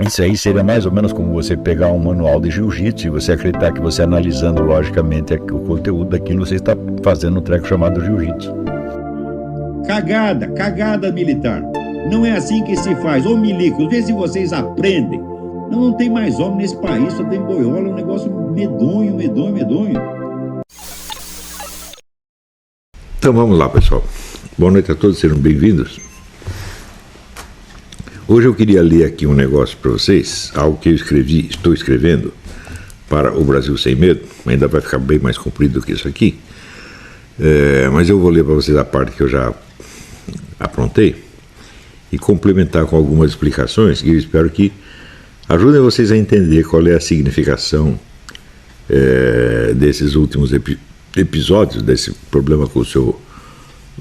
Isso aí seria mais ou menos como você pegar um manual de jiu-jitsu e você acreditar que você analisando logicamente o conteúdo daquilo, você está fazendo um treco chamado jiu-jitsu. Cagada militar. Não é assim que se faz. Ô milicos, vê se vocês aprendem. Não tem mais homem nesse país, só tem boiola, é um negócio medonho. Então vamos lá, pessoal. Boa noite a todos, sejam bem-vindos. Hoje eu queria ler aqui um negócio para vocês, algo que eu estou escrevendo para o Brasil Sem Medo, ainda vai ficar bem mais comprido do que isso aqui, mas eu vou ler para vocês a parte que eu já aprontei e complementar com algumas explicações que eu espero que ajudem vocês a entender qual é a significação desses últimos episódios, desse problema com o seu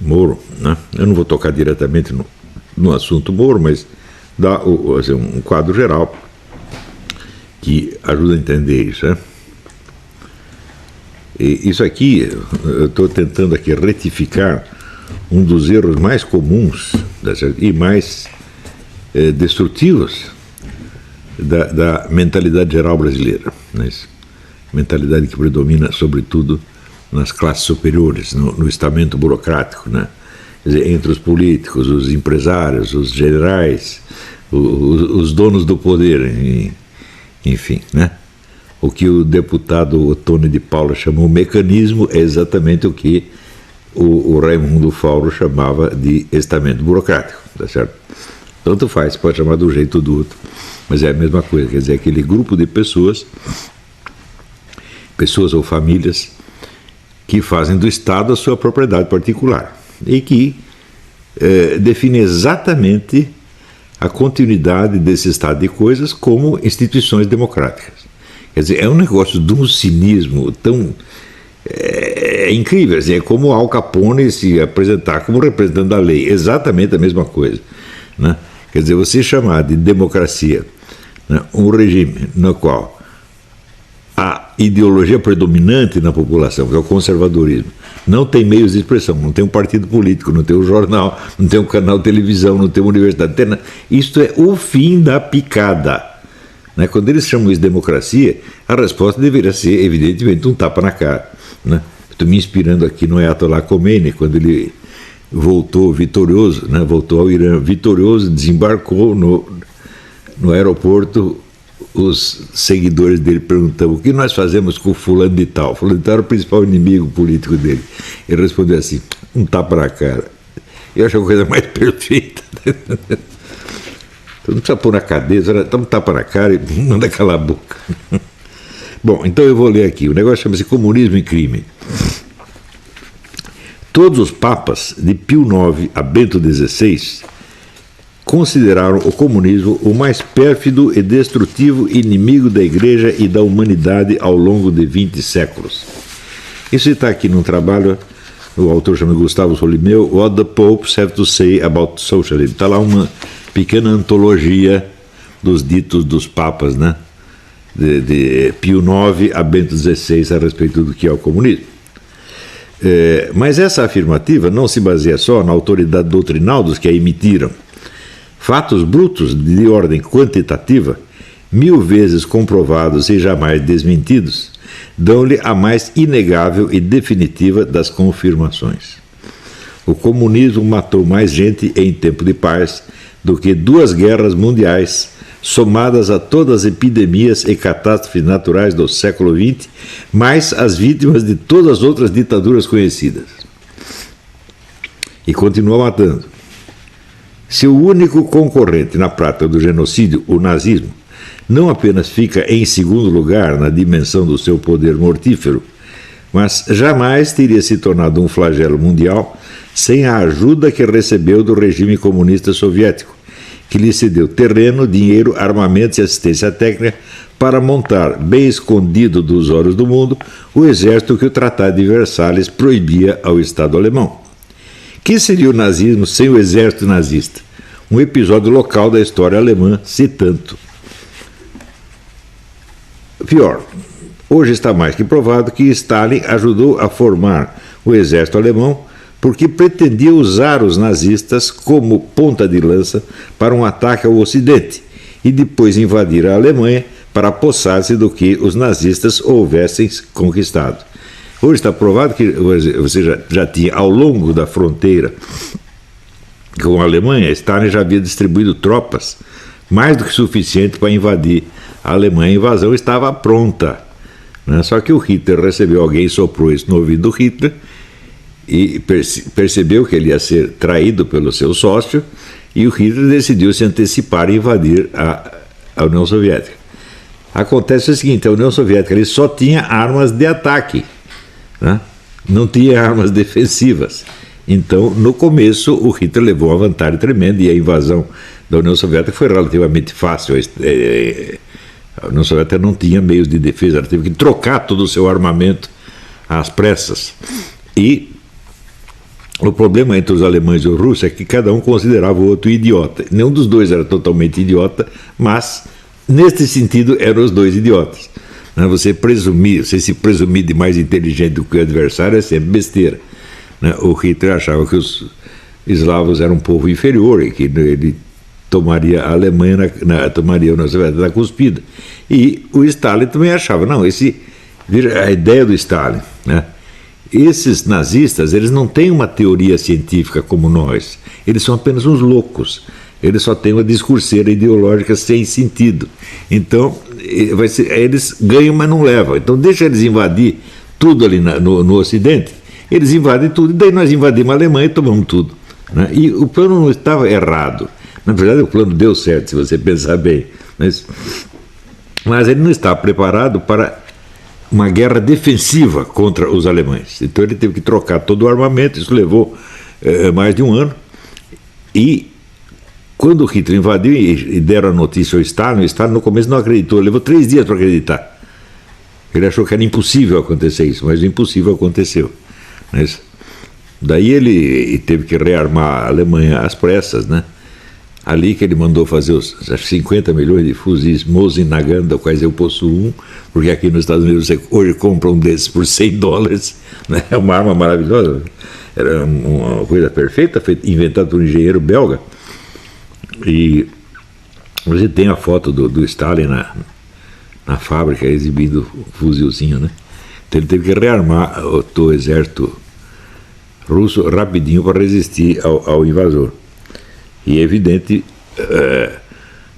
Moro, né? Eu não vou tocar diretamente no assunto Moro, mas dá um quadro geral que ajuda a entender isso, né? E isso aqui, eu estou tentando aqui retificar um dos erros mais comuns e mais destrutivos da mentalidade geral brasileira, né? Mentalidade que predomina, sobretudo, nas classes superiores, no estamento burocrático, né? Quer dizer, entre os políticos, os empresários, os generais, os donos do poder, enfim, né? O que o deputado Otônio de Paula chamou mecanismo é exatamente o que o Raimundo Fauro chamava de estamento burocrático, tá certo? Tanto faz, pode chamar de um jeito ou do outro, mas é a mesma coisa, quer dizer, aquele grupo de pessoas ou famílias que fazem do Estado a sua propriedade particular e que define exatamente a continuidade desse estado de coisas como instituições democráticas. Quer dizer, é um negócio de um cinismo tão incrível, assim, é como Al Capone se apresentar como representante da lei, exatamente a mesma coisa, né? Quer dizer, você chamar de democracia, né, um regime no qual a ideologia predominante na população, que é o conservadorismo, não tem meios de expressão, não tem um partido político, não tem um jornal, não tem um canal de televisão, não tem uma universidade, não tem nada. Isto é o fim da picada, né? Quando eles chamam isso de democracia, a resposta deveria ser, evidentemente, um tapa na cara, né? Estou me inspirando aqui no Ayatollah Khomeini, quando ele voltou vitorioso, né? Voltou ao Irã vitorioso, desembarcou no aeroporto. Os seguidores dele perguntavam: o que nós fazemos com o fulano de tal? O fulano de tal era o principal inimigo político dele. Ele respondeu assim: um tapa na cara. Eu acho a coisa mais perfeita. Então não precisa pôr na cabeça, dá um tapa na cara e manda calar a boca. Bom, então eu vou ler aqui. O negócio chama-se Comunismo e Crime. Todos os papas, de Pio IX a Bento XVI, consideraram o comunismo o mais pérfido e destrutivo inimigo da Igreja e da humanidade ao longo de 20 séculos. Isso está aqui num trabalho, o autor chama Gustavo Solimeu, What the Popes Have to Say About Socialism. Está lá uma pequena antologia dos ditos dos papas, né? De Pio IX a Bento XVI a respeito do que é o comunismo. Mas essa afirmativa não se baseia só na autoridade doutrinal dos que a emitiram. Fatos brutos de ordem quantitativa, 1000 vezes comprovados e jamais desmentidos, dão-lhe a mais inegável e definitiva das confirmações. O comunismo matou mais gente em tempo de paz do que 2 guerras mundiais, somadas a todas as epidemias e catástrofes naturais do século XX, mais as vítimas de todas as outras ditaduras conhecidas. E continua matando. Seu único concorrente na prática do genocídio, o nazismo, não apenas fica em segundo lugar na dimensão do seu poder mortífero, mas jamais teria se tornado um flagelo mundial sem a ajuda que recebeu do regime comunista soviético, que lhe cedeu terreno, dinheiro, armamentos e assistência técnica para montar, bem escondido dos olhos do mundo, o exército que o Tratado de Versalhes proibia ao Estado alemão. Que seria o nazismo sem o exército nazista? Um episódio local da história alemã, se tanto. Pior, hoje está mais que provado que Stalin ajudou a formar o exército alemão porque pretendia usar os nazistas como ponta de lança para um ataque ao Ocidente e depois invadir a Alemanha para apossar-se do que os nazistas houvessem conquistado. Hoje está provado que você já tinha, ao longo da fronteira com a Alemanha, Stalin já havia distribuído tropas mais do que suficiente para invadir a Alemanha. A invasão estava pronta, né? Só que o Hitler recebeu, alguém soprou isso no ouvido do Hitler e percebeu que ele ia ser traído pelo seu sócio, e o Hitler decidiu se antecipar e invadir a União Soviética. Acontece o seguinte: a União Soviética ele só tinha armas de ataque, né? Não tinha armas defensivas. Então, no começo, o Hitler levou uma vantagem tremenda, e a invasão da União Soviética foi relativamente fácil. A União Soviética não tinha meios de defesa, ela teve que trocar todo o seu armamento às pressas. E o problema entre os alemães e os russos é que cada um considerava o outro idiota. Nenhum dos dois era totalmente idiota, mas, neste sentido, eram os dois idiotas. Você se presumir de mais inteligente do que o adversário é sempre besteira. O Hitler achava que os eslavos eram um povo inferior e que ele tomaria a Alemanha, tomaria a União Soviética na cuspida. E o Stalin também achava, não, a ideia do Stalin, né? Esses nazistas, eles não têm uma teoria científica como nós, eles são apenas uns loucos, eles só têm uma discurseira ideológica sem sentido. Então, eles ganham, mas não levam. Então, deixa eles invadir tudo ali no Ocidente, eles invadem tudo, e daí nós invadimos a Alemanha e tomamos tudo, né? E o plano não estava errado. Na verdade, o plano deu certo, se você pensar bem. Mas ele não estava preparado para uma guerra defensiva contra os alemães. Então ele teve que trocar todo o armamento, isso levou mais de um ano. E quando o Hitler invadiu e deram a notícia ao Stalin, o Stalin no começo não acreditou, levou 3 dias para acreditar. Ele achou que era impossível acontecer isso, mas o impossível aconteceu. Mas daí ele teve que rearmar a Alemanha às pressas, né? Ali que ele mandou fazer os 50 milhões de fuzis Mosin Nagant, dos quais eu possuo um, porque aqui nos Estados Unidos você hoje compra um desses por $100, né? É uma arma maravilhosa, era uma coisa perfeita, inventada por um engenheiro belga. E você tem a foto do Stalin na fábrica exibindo o fuzilzinho, né? Então ele teve que rearmar o exército russo rapidinho para resistir ao invasor. E é evidente,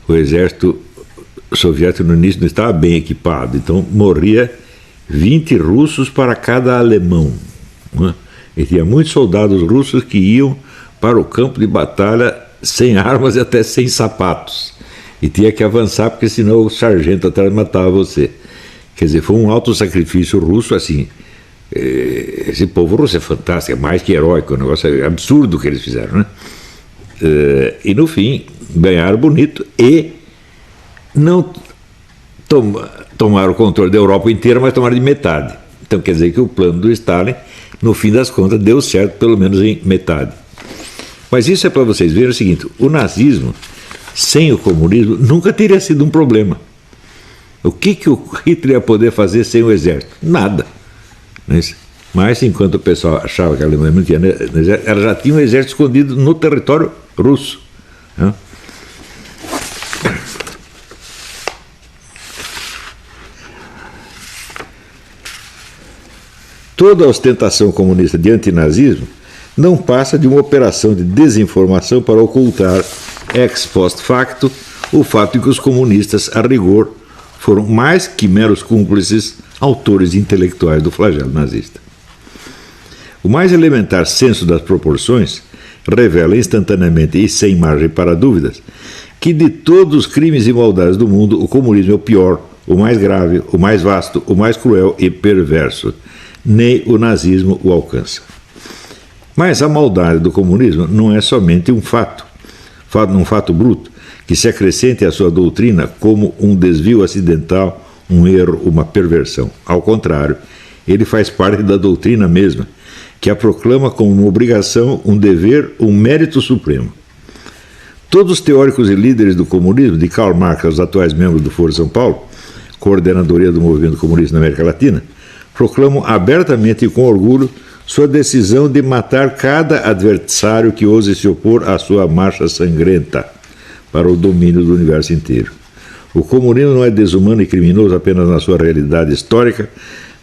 o exército soviético no início não estava bem equipado, então morria 20 russos para cada alemão, né? E tinha muitos soldados russos que iam para o campo de batalha sem armas e até sem sapatos, e tinha que avançar porque senão o sargento atrás matava você. Quer dizer, foi um alto sacrifício russo, assim. Esse povo russo é fantástico, é mais que heróico, um negócio absurdo que eles fizeram, né? E no fim ganharam bonito e não tomaram o controle da Europa inteira, mas tomaram de metade. Então quer dizer que o plano do Stalin, no fim das contas, deu certo pelo menos em metade. Mas isso é para vocês verem o seguinte: o nazismo sem o comunismo nunca teria sido um problema. O que o Hitler ia poder fazer sem o exército? Nada. Mas enquanto o pessoal achava que a Alemanha não tinha, ela já tinha um exército escondido no território russo, né? Toda a ostentação comunista de antinazismo não passa de uma operação de desinformação para ocultar, ex post facto, o fato de que os comunistas, a rigor, foram mais que meros cúmplices, autores intelectuais do flagelo nazista. O mais elementar senso das proporções revela instantaneamente e sem margem para dúvidas que de todos os crimes e maldades do mundo, o comunismo é o pior, o mais grave, o mais vasto, o mais cruel e perverso. Nem o nazismo o alcança. Mas a maldade do comunismo não é somente um fato bruto, que se acrescente à sua doutrina como um desvio acidental, um erro, uma perversão. Ao contrário, ele faz parte da doutrina mesma, que a proclama como uma obrigação, um dever, um mérito supremo. Todos os teóricos e líderes do comunismo, de Karl Marx aos atuais membros do Foro São Paulo, coordenadoria do movimento comunista na América Latina, proclamam abertamente e com orgulho sua decisão de matar cada adversário que ouse se opor à sua marcha sangrenta para o domínio do universo inteiro. O comunismo não é desumano e criminoso apenas na sua realidade histórica,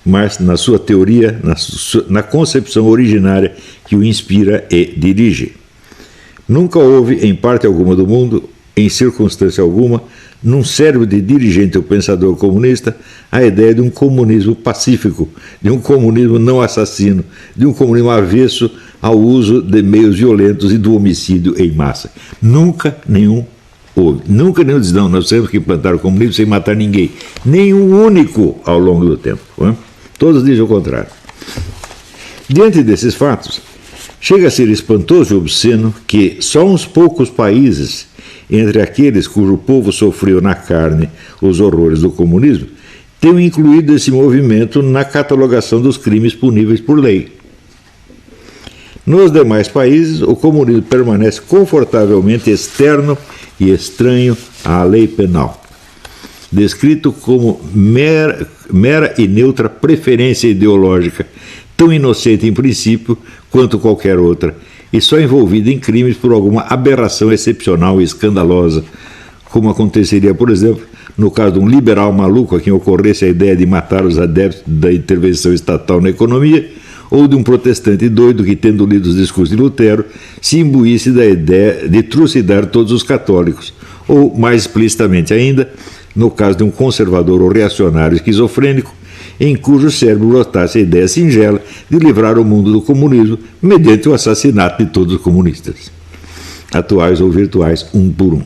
mas na sua teoria, na concepção originária que o inspira e dirige. Nunca houve, em parte alguma do mundo, em circunstância alguma, num cérebro de dirigente ou pensador comunista, a ideia de um comunismo pacífico, de um comunismo não assassino, de um comunismo avesso ao uso de meios violentos e do homicídio em massa. Nunca nenhum houve. Nunca nenhum diz, não, nós temos que implantar o comunismo sem matar ninguém. Nenhum único ao longo do tempo. Não é? Todos dizem o contrário. Diante desses fatos, chega a ser espantoso e obsceno que só uns poucos países, entre aqueles cujo povo sofreu na carne os horrores do comunismo, tenham incluído esse movimento na catalogação dos crimes puníveis por lei. Nos demais países, o comunismo permanece confortavelmente externo e estranho à lei penal, descrito como mera e neutra preferência ideológica, tão inocente em princípio quanto qualquer outra, e só envolvida em crimes por alguma aberração excepcional e escandalosa, como aconteceria, por exemplo, no caso de um liberal maluco a quem ocorresse a ideia de matar os adeptos da intervenção estatal na economia, ou de um protestante doido que, tendo lido os discursos de Lutero, se imbuísse da ideia de trucidar todos os católicos, ou, mais explicitamente ainda, no caso de um conservador ou reacionário esquizofrênico, em cujo cérebro brotasse a ideia singela de livrar o mundo do comunismo mediante o assassinato de todos os comunistas, atuais ou virtuais, um por um.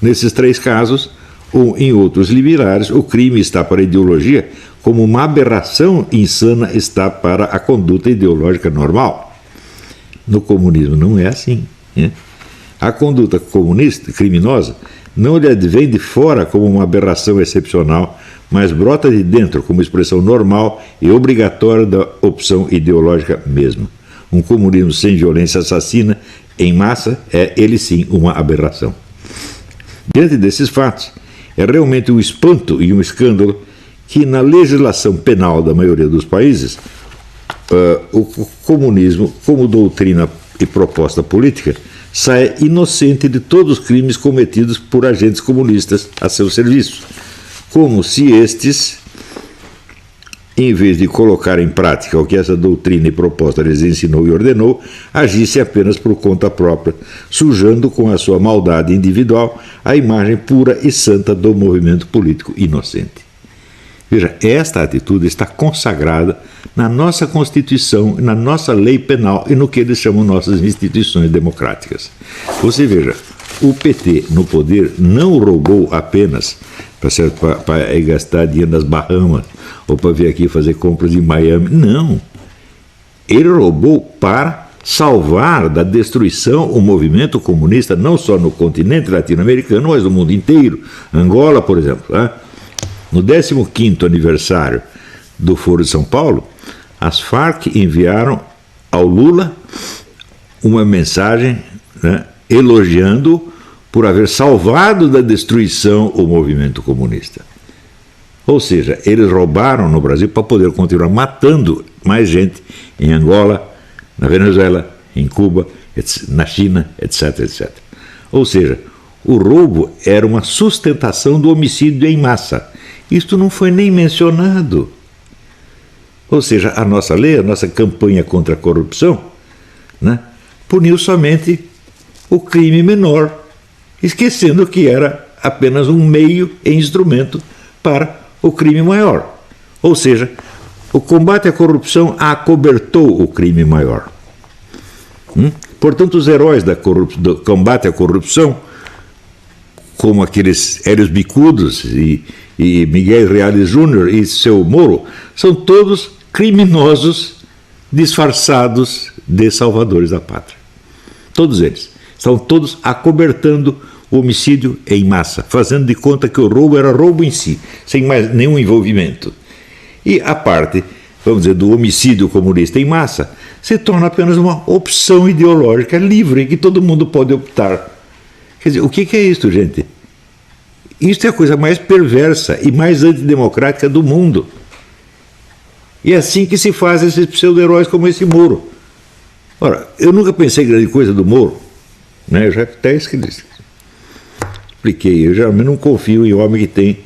Nesses três casos, ou em outros liberais, o crime está para a ideologia como uma aberração insana está para a conduta ideológica normal. No comunismo não é assim. Né? A conduta comunista, criminosa, não lhe advém de fora como uma aberração excepcional, mas brota de dentro como expressão normal e obrigatória da opção ideológica mesma. Um comunismo sem violência assassina, em massa, é, ele sim, uma aberração. Diante desses fatos, é realmente um espanto e um escândalo que na legislação penal da maioria dos países, o comunismo, como doutrina e proposta política, sai inocente de todos os crimes cometidos por agentes comunistas a seu serviço, como se estes, em vez de colocar em prática o que essa doutrina e proposta lhes ensinou e ordenou, agissem apenas por conta própria, sujando com a sua maldade individual a imagem pura e santa do movimento político inocente. Veja, esta atitude está consagrada na nossa Constituição, na nossa lei penal e no que eles chamam nossas instituições democráticas. Você veja, o PT no poder não roubou apenas para gastar dinheiro nas Bahamas ou para vir aqui fazer compras em Miami. Não. Ele roubou para salvar da destruição o movimento comunista, não só no continente latino-americano, mas no mundo inteiro. Angola, por exemplo. Né? No 15º aniversário do Foro de São Paulo, as Farc enviaram ao Lula uma mensagem, né, elogiando por haver salvado da destruição o movimento comunista. Ou seja, eles roubaram no Brasil para poder continuar matando mais gente em Angola, na Venezuela, em Cuba, na China, etc, etc. Ou seja, o roubo era uma sustentação do homicídio em massa. Isto não foi nem mencionado. Ou seja, a nossa lei, a nossa campanha contra a corrupção, né, puniu somente o crime menor, esquecendo que era apenas um meio e instrumento para o crime maior. Ou seja, o combate à corrupção acobertou o crime maior. Portanto, os heróis do combate à corrupção, como aqueles Hélios Bicudos e Miguel Reales Júnior e seu Moro, são todos criminosos disfarçados de salvadores da pátria. Todos eles. Estão todos acobertando o homicídio em massa, fazendo de conta que o roubo era roubo em si, sem mais nenhum envolvimento. E a parte, vamos dizer, do homicídio comunista em massa, se torna apenas uma opção ideológica livre, que todo mundo pode optar. Quer dizer, o que é isso, gente? Isto é a coisa mais perversa e mais antidemocrática do mundo. E é assim que se faz esses pseudo-heróis como esse Moro. Ora, eu nunca pensei grande coisa do Moro, né? Eu já até esqueci. expliquei, eu geralmente não confio em homem que tem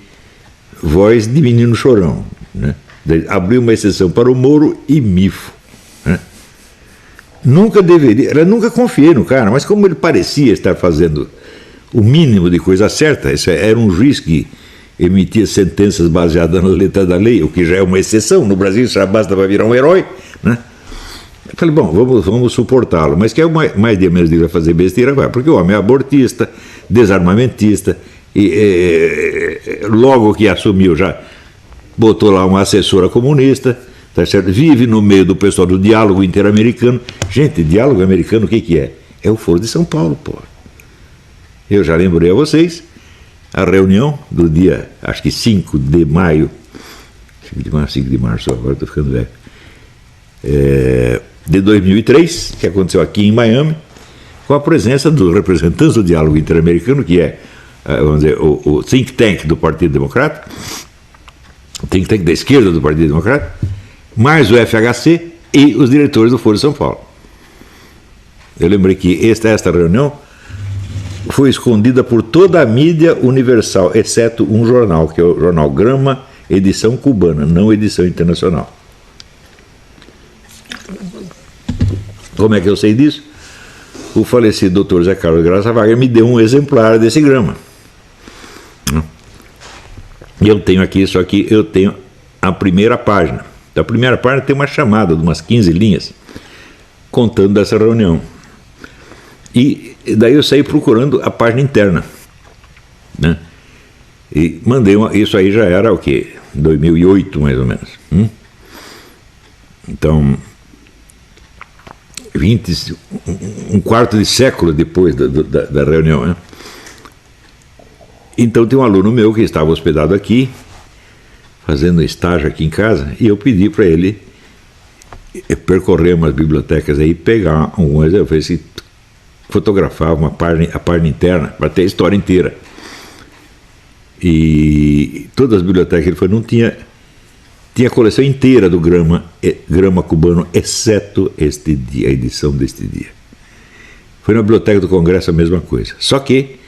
voz de menino chorão, né? Abriu uma exceção para o Moro e Mifo, né? Ela nunca confiei no cara, mas como ele parecia estar fazendo o mínimo de coisa certa, isso era um juiz que emitia sentenças baseadas na letra da lei, o que já é uma exceção, no Brasil isso já basta para virar um herói, né? Eu falei, bom, vamos suportá-lo, mas que é mais dia menos dia vai fazer besteira, vai, porque o homem é abortista, desarmamentista, e logo que assumiu já botou lá uma assessora comunista, tá certo? Vive no meio do pessoal do diálogo interamericano. Gente, diálogo americano o que é? É o Foro de São Paulo, pô. Eu já lembrei a vocês a reunião do dia, acho que 5 de maio, 5 de março, agora estou ficando velho, de 2003, que aconteceu aqui em Miami, com a presença dos representantes do diálogo interamericano, que é, vamos dizer, o think tank do Partido Democrata, o think tank da esquerda do Partido Democrata, mais o FHC e os diretores do Foro de São Paulo. Eu lembrei que esta reunião foi escondida por toda a mídia universal, exceto um jornal, que é o jornal Grama, edição cubana, não edição internacional. Como é que eu sei disso? O falecido Dr. Zé Carlos Graça Wagner me deu um exemplar desse Grama. E eu tenho aqui, só que eu tenho a primeira página. A primeira página tem uma chamada de umas 15 linhas contando dessa reunião. E daí eu saí procurando a página interna, né? E mandei isso aí já era o quê? 2008 mais ou menos. Então, um quarto de século depois da reunião, né? Então tem um aluno meu que estava hospedado aqui, fazendo estágio aqui em casa, e eu pedi para ele percorrer umas bibliotecas aí, pegar algumas, eu falei assim, fotografar a página interna para ter a história inteira. E todas as bibliotecas que ele foi, não tinha a coleção inteira do Grama cubano, exceto este dia, a edição deste dia. Foi na Biblioteca do Congresso a mesma coisa. Só que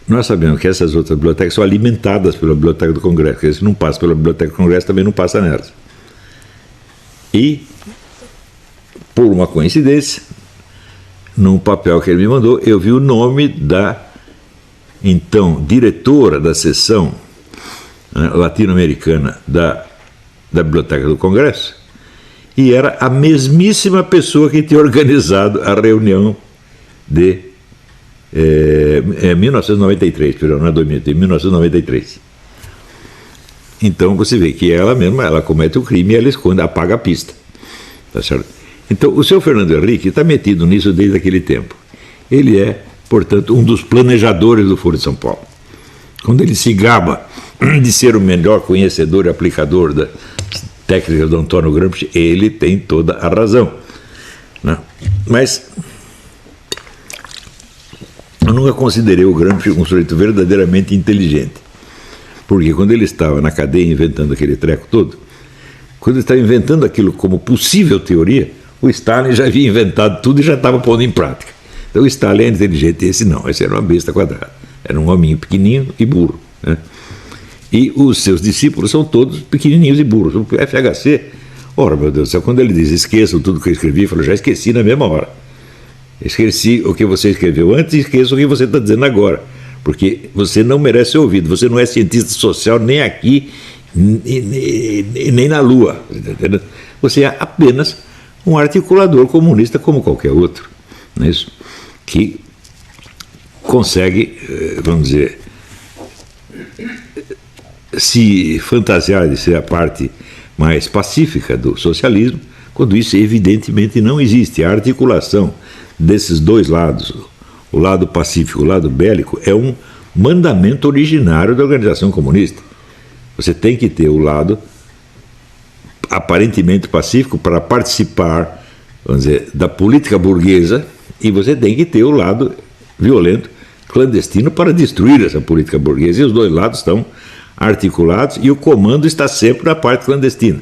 nós sabemos que essas outras bibliotecas são alimentadas pela Biblioteca do Congresso, porque se não passa pela Biblioteca do Congresso, também não passa nelas. E, por uma coincidência, num papel que ele me mandou, eu vi o nome da, então, diretora da seção, né, latino-americana da Biblioteca do Congresso, e era a mesmíssima pessoa que tinha organizado a reunião de 1993, não é 2000, 1993. Então você vê que ela mesma, ela comete o crime e ela esconde, apaga a pista. Tá certo? Então o seu Fernando Henrique está metido nisso desde aquele tempo. Ele é, portanto, um dos planejadores do Foro de São Paulo. Quando ele se gaba de ser o melhor conhecedor e aplicador da técnica do Antônio Gramsci, ele tem toda a razão, né? Mas eu nunca considerei o Gramsci um sujeito verdadeiramente inteligente, porque quando ele estava na cadeia inventando aquele treco todo, quando ele estava inventando aquilo como possível teoria, o Stalin já havia inventado tudo e já estava pondo em prática. Então o Stalin é inteligente, esse não, esse era uma besta quadrada, era um hominho pequenininho e burro, né? E os seus discípulos são todos pequenininhos e burros. O FHC, ora, meu Deus do céu, quando ele diz esqueçam tudo que eu escrevi, eu falo, já esqueci na mesma hora. Esqueci o que você escreveu antes e esqueço o que você está dizendo agora, porque você não merece ser ouvido, você não é cientista social nem aqui, nem na Lua, entendeu? Você é apenas um articulador comunista como qualquer outro, não é isso? Que consegue, vamos dizer, se fantasiar de ser a parte mais pacífica do socialismo, quando isso evidentemente não existe. A articulação desses dois lados, o lado pacífico e o lado bélico, é um mandamento originário da organização comunista. Você tem que ter o lado aparentemente pacífico para participar, vamos dizer, da política burguesa, e você tem que ter o lado violento, clandestino, para destruir essa política burguesa, e os dois lados estão articulados e o comando está sempre na parte clandestina.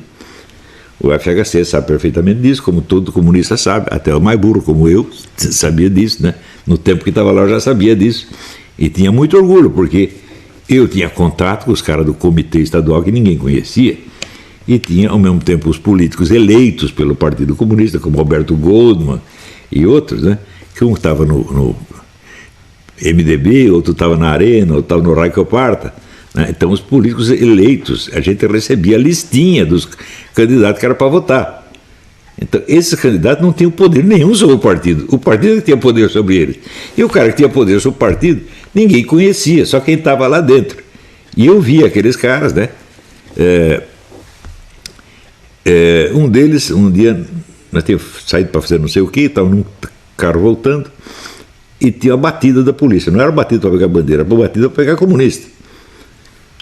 O FHC sabe perfeitamente disso, como todo comunista sabe, até o mais burro como eu sabia disso, né? No tempo que estava lá eu já sabia disso, E tinha muito orgulho, porque eu tinha contato com os caras do comitê estadual que ninguém conhecia, e tinha, ao mesmo tempo, os políticos eleitos pelo Partido Comunista, como Roberto Goldman e outros, né? Que um estava no MDB, outro estava na Arena, outro estava no Raicoparta. Né? Então, os políticos eleitos, a gente recebia a listinha dos candidatos que era para votar. Então, esses candidatos não tinham poder nenhum sobre o partido. O partido que tinha poder sobre eles. E o cara que tinha poder sobre o partido, ninguém conhecia, só quem estava lá dentro. E eu via aqueles caras, né? Um deles, um dia, nós tínhamos saído para fazer não sei o quê, estava num carro voltando, e tinha a batida da polícia. Não era batida para pegar bandeira, era batida para pegar comunista.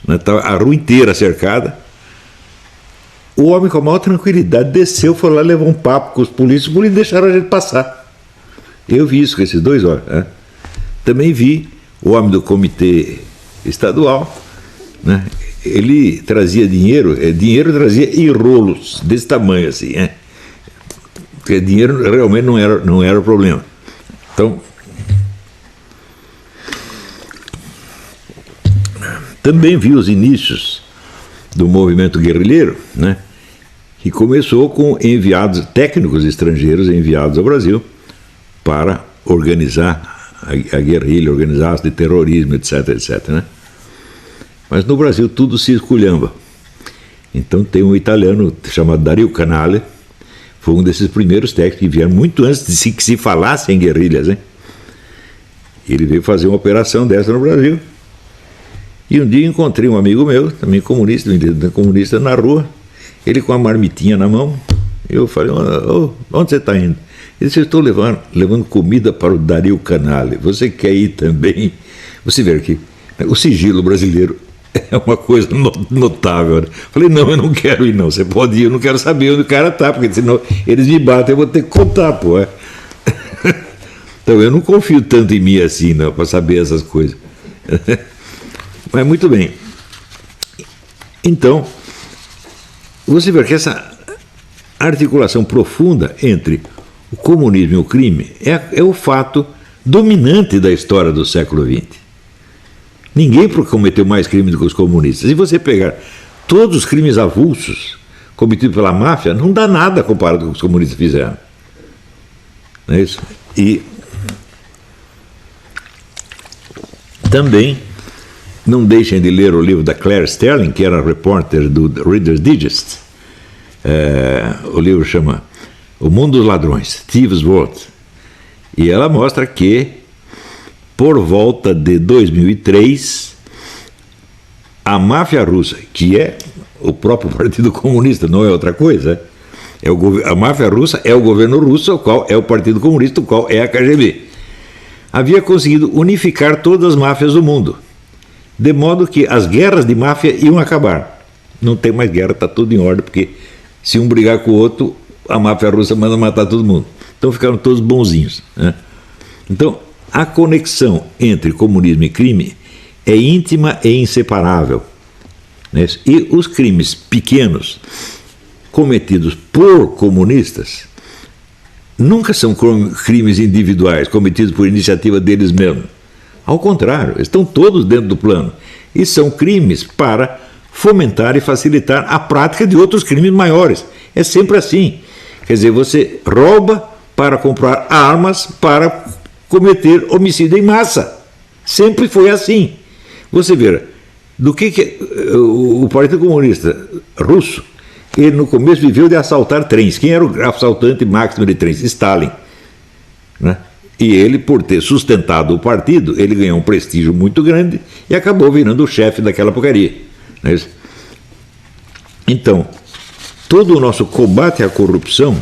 Estava a rua inteira cercada. O homem, com a maior tranquilidade, desceu, foi lá, levou um papo com os polícias deixaram a gente passar. Eu vi isso com esses dois olhos. Né? Também vi o homem do comitê estadual, né? Ele trazia dinheiro trazia em rolos desse tamanho assim, né? Porque dinheiro realmente não era o problema. Então, também vi os inícios do movimento guerrilheiro, né? Que começou com enviados técnicos estrangeiros enviados ao Brasil para organizar a guerrilha, organizar atos de terrorismo, etc, etc, né? Mas no Brasil tudo se esculhamba. Então tem um italiano chamado Dario Canale, foi um desses primeiros técnicos que vieram muito antes de que se falasse em guerrilhas, né? Ele veio fazer uma operação dessa no Brasil. E um dia encontrei um amigo meu, também comunista, na rua, ele com a marmitinha na mão. Eu falei, onde você está indo? Ele disse, eu estou levando comida para o Dario Canale, você quer ir também? Você vê aqui, o sigilo brasileiro é uma coisa notável. Né? Falei, não, eu não quero ir não, você pode ir, eu não quero saber onde o cara está, porque senão eles me batem, eu vou ter que contar, pô. Então eu não confio tanto em mim assim, não, para saber essas coisas. Mas muito bem. Então, você vê que essa articulação profunda entre o comunismo e o crime é o fato dominante da história do século XX. Ninguém cometeu mais crime do que os comunistas. Se você pegar todos os crimes avulsos cometidos pela máfia, não dá nada comparado com o que os comunistas fizeram. Não é isso? E também não deixem de ler o livro da Claire Sterling, que era repórter do Reader's Digest. O livro chama O Mundo dos Ladrões, Thieves' World. E ela mostra que, por volta de 2003, a máfia russa, que é o próprio Partido Comunista, não é outra coisa, a máfia russa é o governo russo, o qual é o Partido Comunista, o qual é a KGB, havia conseguido unificar todas as máfias do mundo, de modo que as guerras de máfia iam acabar. Não tem mais guerra, está tudo em ordem, porque se um brigar com o outro, a máfia russa manda matar todo mundo. Então ficaram todos bonzinhos. Né? Então, a conexão entre comunismo e crime é íntima e inseparável. Né? E os crimes pequenos cometidos por comunistas nunca são crimes individuais, cometidos por iniciativa deles mesmos. Ao contrário, estão todos dentro do plano. E são crimes para fomentar e facilitar a prática de outros crimes maiores. É sempre assim. Quer dizer, você rouba para comprar armas para cometer homicídio em massa. Sempre foi assim. Você vê, do que o Partido Comunista Russo, ele no começo viveu de assaltar trens. Quem era o assaltante máximo de trens? Stalin. Né? E ele, por ter sustentado o partido, ele ganhou um prestígio muito grande e acabou virando o chefe daquela porcaria. Não é isso? Então, todo o nosso combate à corrupção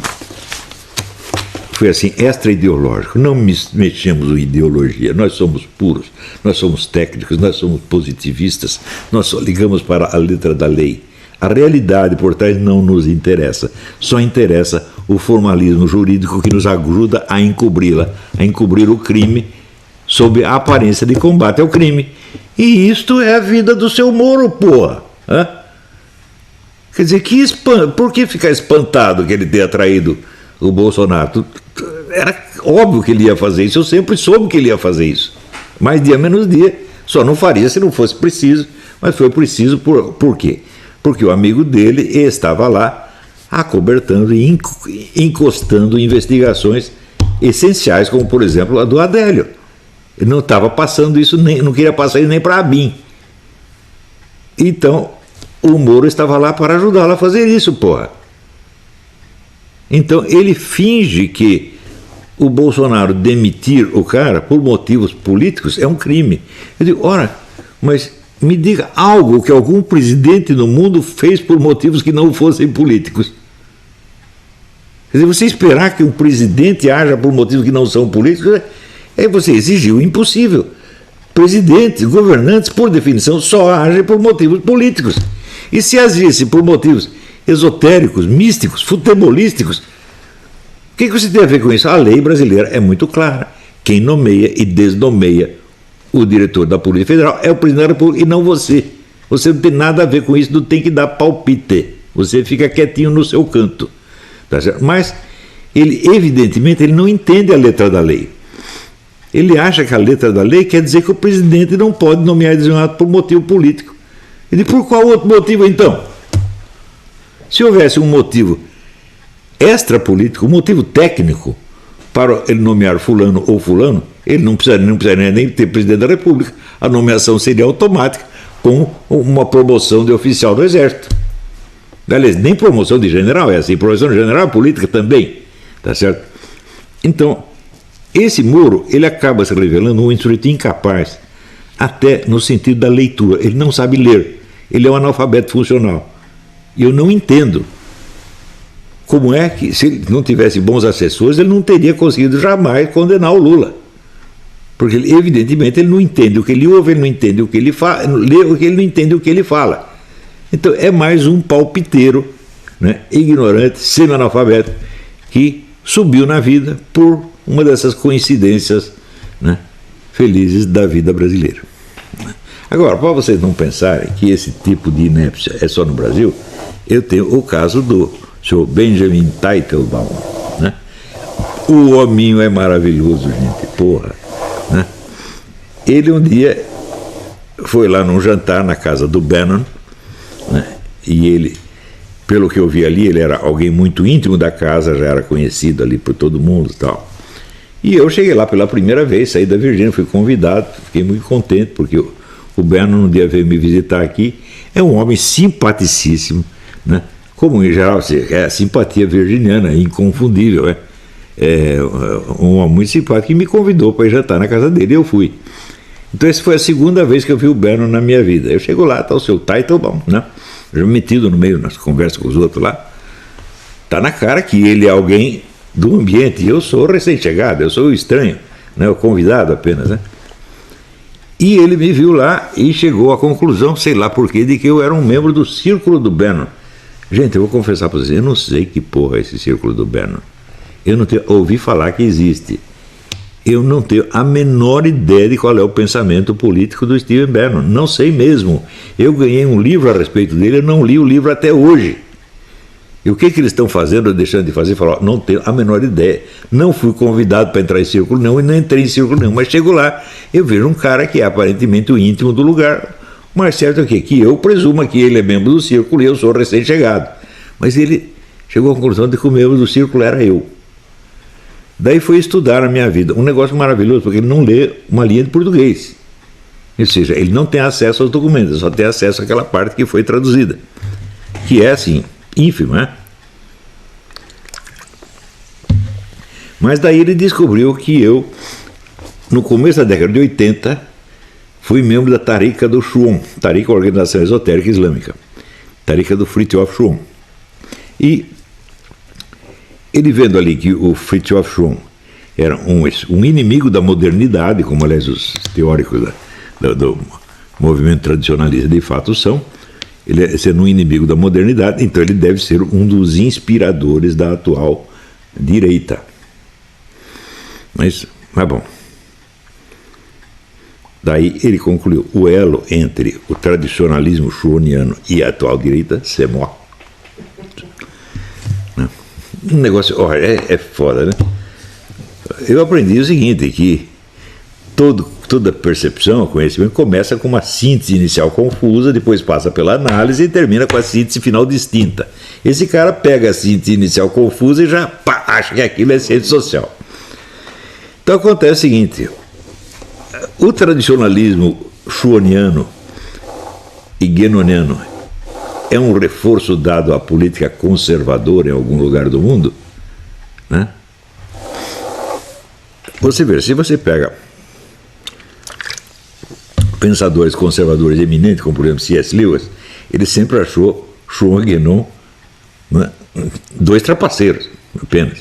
foi assim, extra-ideológico. Não mexemos em ideologia, nós somos puros, nós somos técnicos, nós somos positivistas, nós só ligamos para a letra da lei. A realidade por trás não nos interessa, só interessa o formalismo jurídico que nos ajuda a encobri-la, a encobrir o crime sob a aparência de combate ao crime. E isto é a vida do seu Moro, porra. Hã? Quer dizer, por que ficar espantado que ele tenha traído o Bolsonaro? Era óbvio que ele ia fazer isso, eu sempre soube que ele ia fazer isso. Mais dia menos dia, só não faria se não fosse preciso, mas foi preciso por quê? Porque o amigo dele estava lá acobertando e encostando investigações essenciais, como por exemplo a do Adélio. Ele não estava passando isso, não queria passar isso nem para a ABIN. Então, o Moro estava lá para ajudá-lo a fazer isso, porra. Então, ele finge que o Bolsonaro demitir o cara por motivos políticos é um crime. Eu digo, ora, mas me diga algo que algum presidente no mundo fez por motivos que não fossem políticos. Quer dizer, você esperar que um presidente haja por motivos que não são políticos, é você exigir o impossível. Presidentes, governantes, por definição, só agem por motivos políticos. E se agisse por motivos esotéricos, místicos, futebolísticos, o que você tem a ver com isso? A lei brasileira é muito clara. Quem nomeia e desnomeia o diretor da Polícia Federal é o presidente da República e não você. Você não tem nada a ver com isso, não tem que dar palpite. Você fica quietinho no seu canto. Tá certo? Mas, ele, evidentemente, ele não entende a letra da lei. Ele acha que a letra da lei quer dizer que o presidente não pode nomear designado por motivo político. Ele, por qual outro motivo, então? Se houvesse um motivo extrapolítico, um motivo técnico para ele nomear fulano ou fulano, ele não precisaria nem ter presidente da República. A nomeação seria automática, com uma promoção de oficial do Exército. Aliás, nem promoção de general é assim, promoção de general é política também, tá certo? Então, esse Moro, ele acaba se revelando um sujeito incapaz, até no sentido da leitura. Ele não sabe ler, ele é um analfabeto funcional. E eu não entendo como é que, se ele não tivesse bons assessores, ele não teria conseguido jamais condenar o Lula. Porque, evidentemente, ele não entende o que ele ouve, ele não entende o que ele fala, ele não entende o que ele fala. Então, é mais um palpiteiro, né, ignorante, semi-analfabeto, que subiu na vida por uma dessas coincidências, né, felizes da vida brasileira. Agora, para vocês não pensarem que esse tipo de inépcia é só no Brasil, eu tenho o caso do senhor Benjamin Teitelbaum, né? O hominho é maravilhoso, gente, porra, né? Ele um dia foi lá num jantar na casa do Bannon, né? E ele, pelo que eu vi ali, ele era alguém muito íntimo da casa, já era conhecido ali por todo mundo e tal. E eu cheguei lá pela primeira vez, saí da Virgínia, fui convidado, fiquei muito contente, porque o Bannon um dia veio me visitar aqui. É um homem simpaticíssimo, né? Como em geral, é a simpatia virginiana, inconfundível, né? É um homem muito simpático, e me convidou para ir jantar na casa dele, e eu fui. Então essa foi a segunda vez que eu vi o Bannon na minha vida. Eu chego lá, está o seu Teitelbaum, né? Já metido no meio, nas conversas com os outros lá. Está na cara que ele é alguém do ambiente, e eu sou recém-chegado, eu sou o estranho, né? O convidado apenas, né? E ele me viu lá e chegou à conclusão, sei lá porquê, de que eu era um membro do círculo do Bannon. Gente, eu vou confessar para vocês, eu não sei que porra é esse círculo do Bannon. Eu não tenho, ouvi falar que existe. Eu não tenho a menor ideia de qual é o pensamento político do Stephen Bannon. Não sei mesmo. Eu ganhei um livro a respeito dele, eu não li o livro até hoje. E o que eles estão fazendo ou deixando de fazer? Falar, não tenho a menor ideia. Não fui convidado para entrar em círculo nenhum e não entrei em círculo nenhum. Mas chego lá, eu vejo um cara que é aparentemente o íntimo do lugar. Mas certo é que eu presumo que ele é membro do círculo e eu sou recém-chegado. Mas ele chegou à conclusão de que o membro do círculo era eu. Daí foi estudar a minha vida. Um negócio maravilhoso, porque ele não lê uma linha de português. Ou seja, ele não tem acesso aos documentos, só tem acesso àquela parte que foi traduzida. Que é assim, ínfimo, né? Mas daí ele descobriu que eu, no começo da década de 80, fui membro da Tariqa do Shuon. Tariqa é a Organização Esotérica Islâmica. Tariqa do Fritjof Schuon. E ele vendo ali que o Fritjof Schuon era um inimigo da modernidade, como aliás os teóricos do movimento tradicionalista de fato são, ele é sendo um inimigo da modernidade, então ele deve ser um dos inspiradores da atual direita. Mas bom. Daí ele concluiu, o elo entre o tradicionalismo schuoniano e a atual direita, c'est moi. Um negócio, olha, é foda, né? Eu aprendi o seguinte, que toda percepção, conhecimento, começa com uma síntese inicial confusa, depois passa pela análise e termina com a síntese final distinta. Esse cara pega a síntese inicial confusa e já acha que aquilo é ciência social. Então acontece o seguinte: o tradicionalismo schwanniano e guénoniano é um reforço dado à política conservadora em algum lugar do mundo, né? Você vê, se você pega pensadores conservadores eminentes, como por exemplo C.S. Lewis, ele sempre achou Schwann e Guénon, né, dois trapaceiros apenas.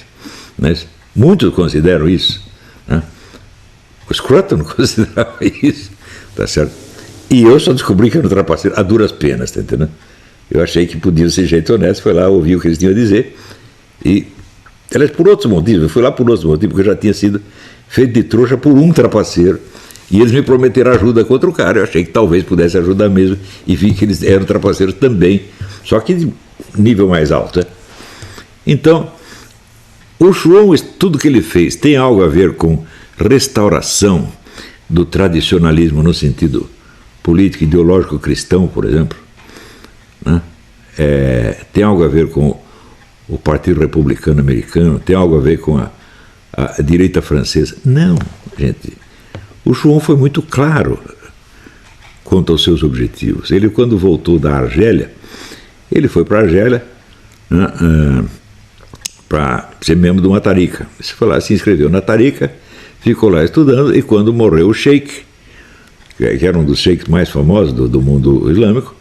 Mas muitos consideram isso, né? O Scruton não considerava isso, tá certo? E eu só descobri que era um trapaceiro a duras penas, tá entendendo? Eu achei que podia ser jeito honesto, fui lá, ouvi o que eles tinham a dizer, e, aliás, por outros motivos, eu fui lá por outros motivos, porque eu já tinha sido feito de trouxa por um trapaceiro, e eles me prometeram ajuda contra o cara. Eu achei que talvez pudesse ajudar mesmo, e vi que eles eram trapaceiros também, só que de nível mais alto, né? Então, o Schwann, tudo que ele fez tem algo a ver com restauração do tradicionalismo no sentido político, ideológico cristão, por exemplo, né? Tem algo a ver com o Partido Republicano Americano, tem algo a ver com a direita francesa. Não, gente. O Schwann foi muito claro quanto aos seus objetivos. Ele, quando voltou da Argélia, ele foi para a Argélia, né, para ser membro de uma tarica. Ele foi lá, se inscreveu na tarica, ficou lá estudando, e quando morreu o sheik, que era um dos sheiks mais famosos do mundo islâmico,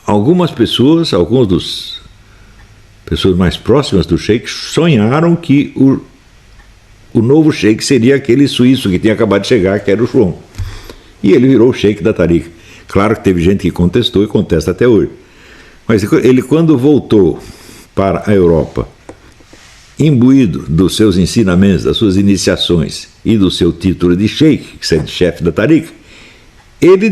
algumas pessoas, pessoas mais próximas do sheik, sonharam que o novo sheik seria aquele suíço que tinha acabado de chegar, que era o Schwann. E ele virou o sheik da tarica. Claro que teve gente que contestou e contesta até hoje. Mas ele, quando voltou para a Europa, imbuído dos seus ensinamentos, das suas iniciações e do seu título de sheik, que é de chefe da tarica, ele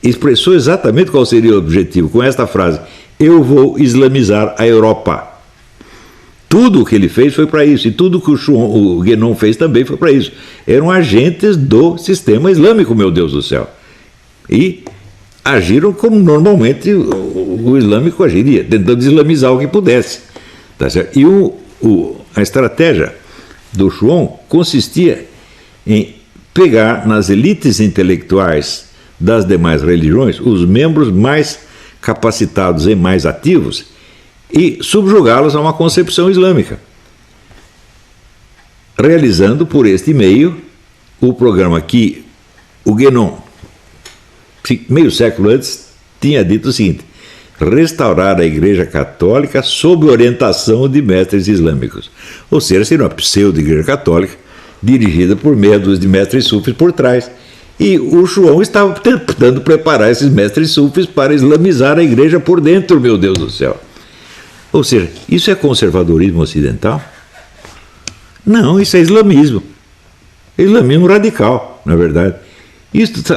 expressou exatamente qual seria o objetivo com esta frase: eu vou islamizar a Europa. Tudo o que ele fez foi para isso, e tudo que o Guénon fez também foi para isso. Eram agentes do sistema islâmico, meu Deus do céu. E agiram como normalmente o islâmico agiria, tentando islamizar o que pudesse. Tá certo? E a estratégia do Schwann consistia em pegar nas elites intelectuais das demais religiões os membros mais capacitados e mais ativos e subjugá-los a uma concepção islâmica, realizando por este meio o programa que o Guénon, meio século antes, tinha dito o seguinte: restaurar a Igreja Católica sob orientação de mestres islâmicos. Ou seja, seria uma pseudo-igreja católica dirigida por meia dúzia de mestres sufis por trás. E o Schwann estava tentando preparar esses mestres sufis para islamizar a igreja por dentro, meu Deus do céu. Ou seja, isso é conservadorismo ocidental? Não, isso é islamismo. É islamismo radical, na verdade.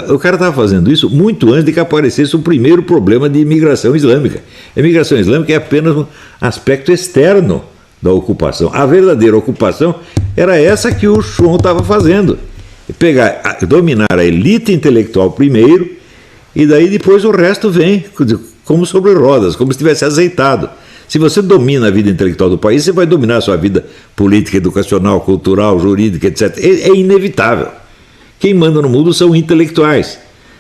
O cara estava fazendo isso muito antes de que aparecesse o primeiro problema de imigração islâmica. A imigração islâmica é apenas um aspecto externo da ocupação. A verdadeira ocupação era essa que o Schwann estava fazendo. Dominar a elite intelectual primeiro, e daí depois o resto vem como sobre rodas, como se tivesse azeitado. Se você domina a vida intelectual do país, você vai dominar a sua vida política, educacional, cultural, jurídica, etc. É inevitável. Quem manda no mundo são intelectuais.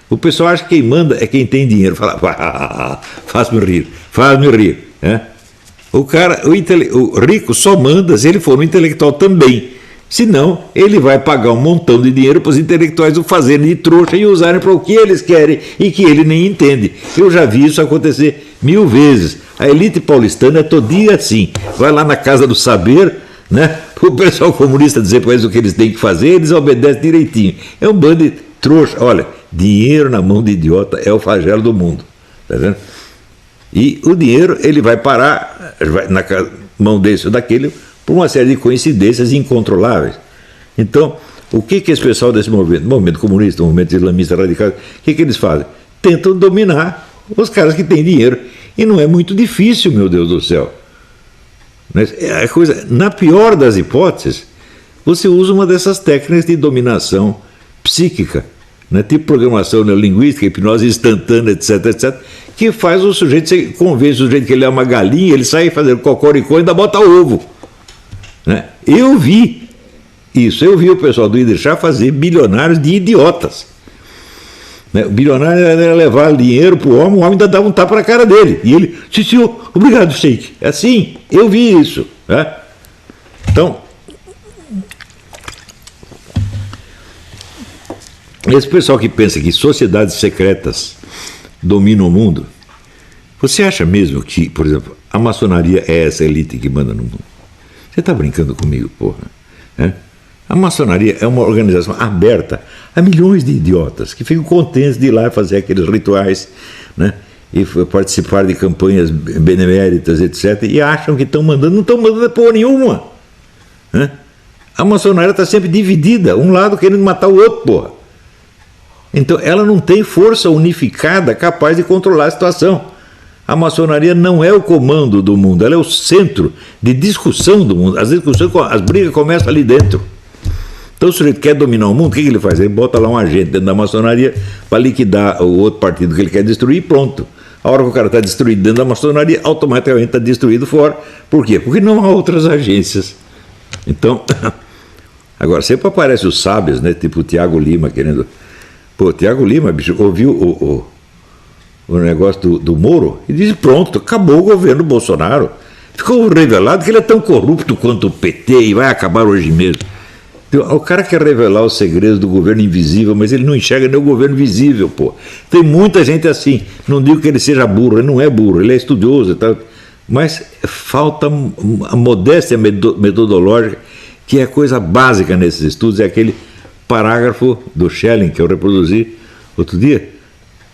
O pessoal acha que quem manda é quem tem dinheiro. Fala, faz-me rir. É? O rico só manda se ele for um intelectual também. Senão, ele vai pagar um montão de dinheiro para os intelectuais o fazerem de trouxa e usarem para o que eles querem e que ele nem entende. Eu já vi isso acontecer 1000 vezes. A elite paulistana é todinha assim. Vai lá na Casa do Saber, né? O pessoal comunista dizer para eles o que eles têm que fazer, eles obedecem direitinho. É um bando de trouxa. Olha, dinheiro na mão de idiota é o flagelo do mundo. Tá vendo? E o dinheiro, ele vai parar na mão desse ou daquele por uma série de coincidências incontroláveis. Então, o que esse pessoal desse movimento comunista, movimento islamista radical, o que eles fazem? Tentam dominar os caras que têm dinheiro. E não é muito difícil, meu Deus do céu. É a coisa, na pior das hipóteses, você usa uma dessas técnicas de dominação psíquica, né? Tipo programação neurolinguística, hipnose instantânea, etc, etc, que faz o sujeito, você convence o sujeito que ele é uma galinha, ele sai fazendo cocoricó e ainda bota ovo. Né? Eu vi isso, eu vi o pessoal do Idrissá fazer bilionários de idiotas. Né? O bilionário era levar dinheiro para o homem ainda dava um tapa na cara dele. E ele, sim, senhor, obrigado, Sheik. É assim, eu vi isso. Né? Então, esse pessoal que pensa que sociedades secretas dominam o mundo, você acha mesmo que, por exemplo, a maçonaria é essa elite que manda no mundo? Você está brincando comigo, porra? É? A maçonaria é uma organização aberta a milhões de idiotas que ficam contentes de ir lá fazer aqueles rituais, né? E participar de campanhas beneméritas, etc. E acham que estão mandando, não estão mandando porra nenhuma. Né? A maçonaria está sempre dividida, um lado querendo matar o outro, porra. Então ela não tem força unificada capaz de controlar a situação. A maçonaria não é o comando do mundo, ela é o centro de discussão do mundo. As brigas começam ali dentro. Então o sujeito quer dominar o mundo, o que ele faz? Ele bota lá um agente dentro da maçonaria para liquidar o outro partido que ele quer destruir e pronto. A hora que o cara está destruído dentro da maçonaria, automaticamente está destruído fora. Por quê? Porque não há outras agências. Então, agora sempre aparecem os sábios, né? Tipo o Tiago Lima querendo... Pô, o Tiago Lima, bicho, ouviu o negócio do Moro e disse, pronto, acabou o governo Bolsonaro. Ficou revelado que ele é tão corrupto quanto o PT e vai acabar hoje mesmo. O cara quer revelar os segredos do governo invisível, mas ele não enxerga nem o governo visível, pô. Tem muita gente assim. Não digo que ele seja burro, ele não é burro, ele é estudioso e tal. Mas falta a modéstia metodológica, que é a coisa básica nesses estudos, é aquele parágrafo do Schelling, que eu reproduzi outro dia.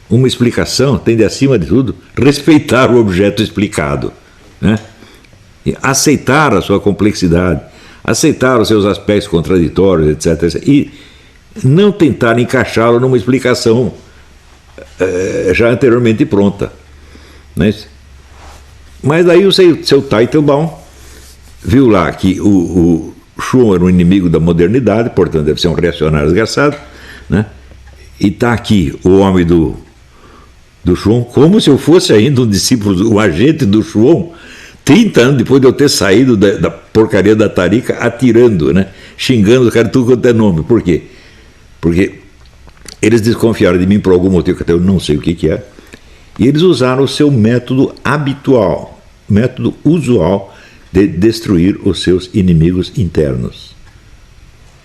Uma explicação tem de, acima de tudo, respeitar o objeto explicado, né? E aceitar a sua complexidade, aceitar os seus aspectos contraditórios, etc. E não tentar encaixá-lo numa explicação já anteriormente pronta. Né? Mas daí o seu Teitelbaum viu lá que o Schwab era um inimigo da modernidade, portanto deve ser um reacionário desgraçado, né? E está aqui o homem do Schwab, como se eu fosse ainda um discípulo, um agente do Schwab, 30 anos depois de eu ter saído da porcaria da Tarica, atirando, né? Xingando o cara tudo quanto é nome. Por quê? Porque eles desconfiaram de mim por algum motivo que até eu não sei o que é, e eles usaram o seu método habitual, método usual de destruir os seus inimigos internos.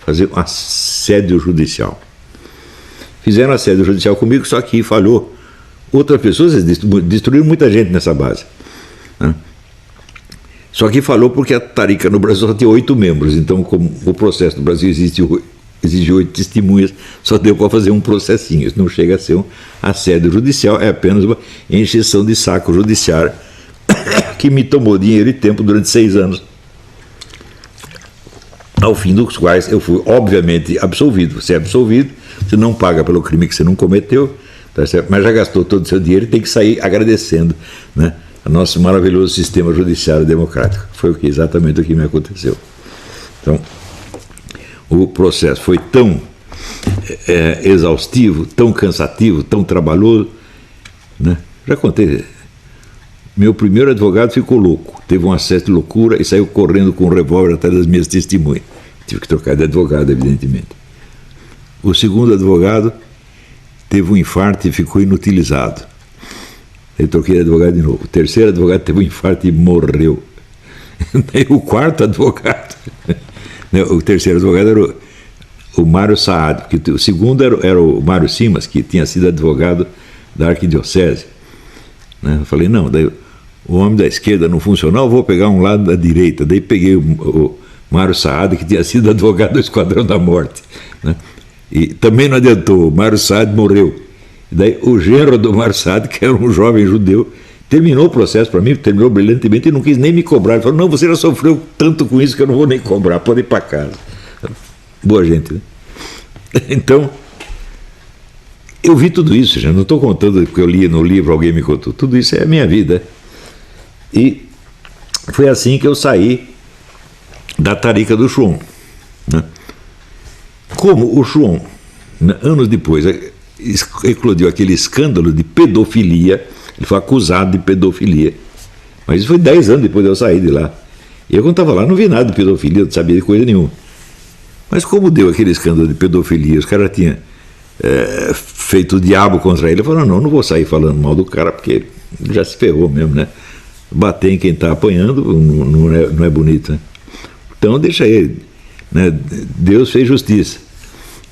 Fazer um assédio judicial. Fizeram assédio judicial comigo, só que falhou. Outras pessoas destruíram muita gente nessa base, né? Só que falou porque a Tarica no Brasil só tinha 8 membros, então como o processo no Brasil exige 8 testemunhas, só deu para fazer um processinho. Isso não chega a ser um assédio judicial, é apenas uma encheção de saco judiciário que me tomou dinheiro e tempo durante 6 anos, ao fim dos quais eu fui, obviamente, absolvido. Você é absolvido, você não paga pelo crime que você não cometeu, tá certo? Mas já gastou todo o seu dinheiro e tem que sair agradecendo, né, o nosso maravilhoso sistema judiciário democrático. Foi exatamente o que me aconteceu. Então, o processo foi tão exaustivo, tão cansativo, tão trabalhoso, né? Já contei. Meu primeiro advogado ficou louco, teve um acesso de loucura e saiu correndo com um revólver atrás das minhas testemunhas. Tive que trocar de advogado, evidentemente. O segundo advogado teve um infarto e ficou inutilizado. Eu troquei de advogado de novo. O terceiro advogado teve um infarto e morreu. E o quarto advogado, o terceiro advogado era o Mário Saad, porque o segundo era o Mário Simas, que tinha sido advogado da arquidiocese. Né? Eu falei, não, daí o homem da esquerda não funcionou, eu vou pegar um lado da direita. Daí peguei o Mário Saad, que tinha sido advogado do Esquadrão da Morte. Né? E também não adiantou, o Mário Saad morreu. Daí o genro do Mário Saad, que era um jovem judeu, terminou o processo para mim, terminou brilhantemente e não quis nem me cobrar. Ele falou, não, você já sofreu tanto com isso que eu não vou nem cobrar, pode ir para casa. Boa gente, né? Então, eu vi tudo isso, já não estou contando porque eu li no livro, alguém me contou. Tudo isso é a minha vida. E foi assim que eu saí da Tarica do Schwab, né? Como o Schwab anos depois, eclodiu aquele escândalo de pedofilia. Ele foi acusado de pedofilia. Mas isso foi 10 anos depois de eu sair de lá. E eu, quando estava lá, não vi nada de pedofilia, não sabia de coisa nenhuma. Mas como deu aquele escândalo de pedofilia, os caras tinham feito o diabo contra ele, eu falei, não vou sair falando mal do cara, porque ele já se ferrou mesmo, né? Bater em quem está apanhando não é bonito, né? Então deixa ele, né? Deus fez justiça,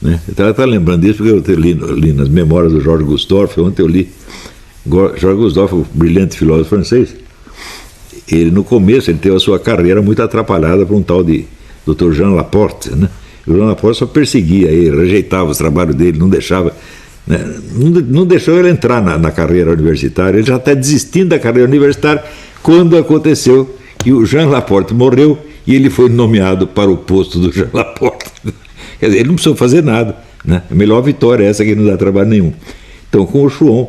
né? Eu estava lembrando disso porque eu li nas memórias do Georges Gustave. Ontem eu li Georges Gustave, o brilhante filósofo francês. Ele, no começo, ele teve a sua carreira muito atrapalhada por um tal de Dr. Jean Laporte, né? O Jean Laporte só perseguia ele, rejeitava os trabalhos dele, não deixava, né? Não deixou ele entrar na carreira universitária. Ele já está desistindo da carreira universitária quando aconteceu que o Jean Laporte morreu e ele foi nomeado para o posto do Jean Laporte. Quer dizer, ele não precisou fazer nada, né? A melhor vitória é essa, que não dá trabalho nenhum. Então, com o Schwann,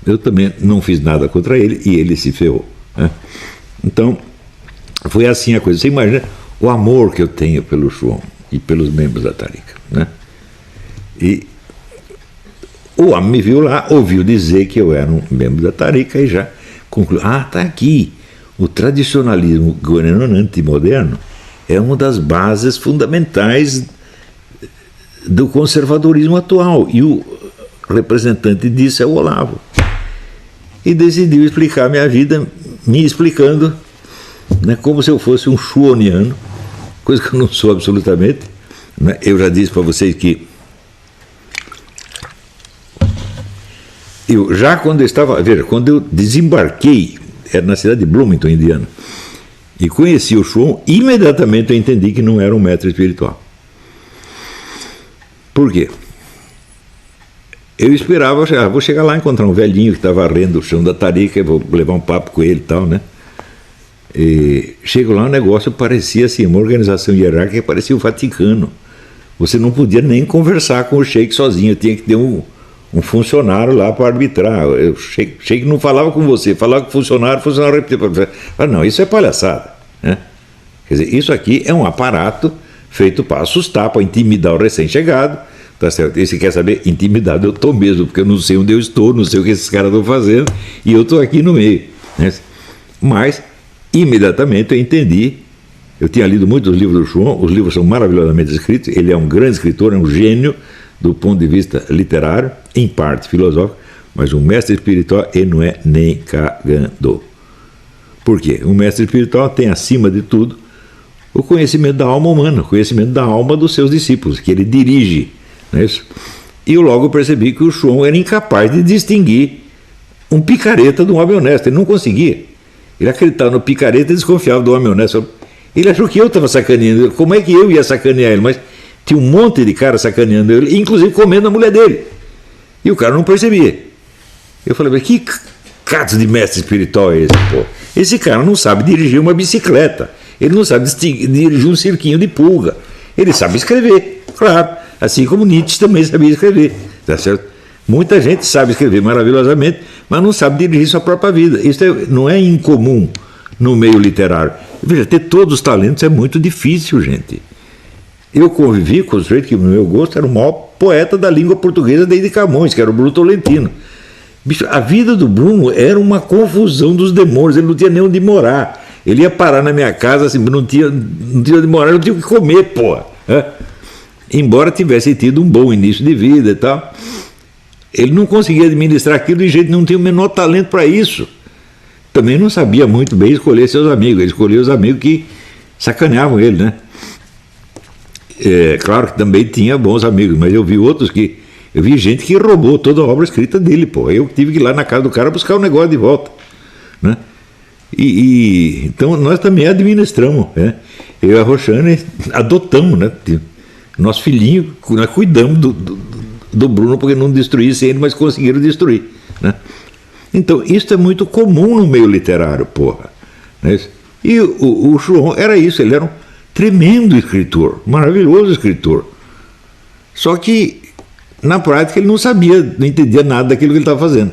eu também não fiz nada contra ele e ele se ferrou, né? Então, foi assim a coisa. Você imagina o amor que eu tenho pelo Schwann e pelos membros da Tariqa, né? E o homem me viu lá, ouviu dizer que eu era um membro da Tariqa e já concluiu, está aqui. O tradicionalismo governante moderno é uma das bases fundamentais do conservadorismo atual. E o representante disso é o Olavo. E decidiu explicar minha vida, me explicando, né, como se eu fosse um schwanniano, coisa que eu não sou absolutamente, né? Eu já disse para vocês que quando eu desembarquei, era na cidade de Bloomington, Indiana, e conheci o Schwann, imediatamente eu entendi que não era um mestre espiritual. Por quê? Eu esperava, vou chegar lá e encontrar um velhinho que estava varrendo o chão da Tariqa, vou levar um papo com ele e tal, né? E chego lá, o negócio parecia assim, uma organização hierárquica que parecia o Vaticano. Você não podia nem conversar com o sheik sozinho, tinha que ter um funcionário lá para arbitrar. O sheik não falava com você, falava com o funcionário repetia. Não, isso é palhaçada, né? Quer dizer, isso aqui é um aparato feito para assustar, para intimidar o recém-chegado, tá certo? E se quer saber, intimidado eu estou mesmo, porque eu não sei onde eu estou, não sei o que esses caras estão fazendo, e eu estou aqui no meio, né? Mas, imediatamente eu entendi. Eu tinha lido muitos livros do Schwann, os livros são maravilhosamente escritos, ele é um grande escritor, é um gênio do ponto de vista literário, em parte filosófico, mas um mestre espiritual ele não é nem cagando. Por quê? Um mestre espiritual tem, acima de tudo, o conhecimento da alma humana, o conhecimento da alma dos seus discípulos, que ele dirige, não é isso? E eu logo percebi que o Schwann era incapaz de distinguir um picareta de um homem honesto, ele não conseguia. Ele acreditava no picareta e desconfiava do homem honesto. Ele achou que eu estava sacaneando ele. Como é que eu ia sacanear ele? Mas tinha um monte de cara sacaneando ele, inclusive comendo a mulher dele. E o cara não percebia. Eu falei, mas que caso de mestre espiritual é esse, pô? Esse cara não sabe dirigir uma bicicleta. Ele não sabe dirigir um cirquinho de pulga. Ele sabe escrever, claro. Assim como Nietzsche também sabia escrever, tá certo? Muita gente sabe escrever maravilhosamente, mas não sabe dirigir sua própria vida. Isso não é incomum no meio literário. Veja, ter todos os talentos é muito difícil, gente. Eu convivi com o sujeito que, no meu gosto, era o maior poeta da língua portuguesa desde Camões, que era o Bruno Tolentino. Bicho, a vida do Bruno era uma confusão dos demônios, ele não tinha nem onde morar. Ele ia parar na minha casa, assim, não tinha onde morar, não tinha o que comer, porra. Embora tivesse tido um bom início de vida e tal, ele não conseguia administrar aquilo de jeito, não tinha o menor talento para isso. Também não sabia muito bem escolher seus amigos, ele escolhia os amigos que sacaneavam ele, né? Claro que também tinha bons amigos, mas eu vi outros que... Eu vi gente que roubou toda a obra escrita dele, pô. Eu tive que ir lá na casa do cara buscar o negócio de volta, né? Então nós também administramos, né? Eu e a Roxane adotamos, né? Nosso filhinho, nós cuidamos do Bruno porque não destruísse ele, mas conseguiram destruir, né? Então isso é muito comum no meio literário, porra, né? E o Schwann era isso, ele era um tremendo escritor, maravilhoso escritor. Só que na prática ele não sabia, não entendia nada daquilo que ele estava fazendo.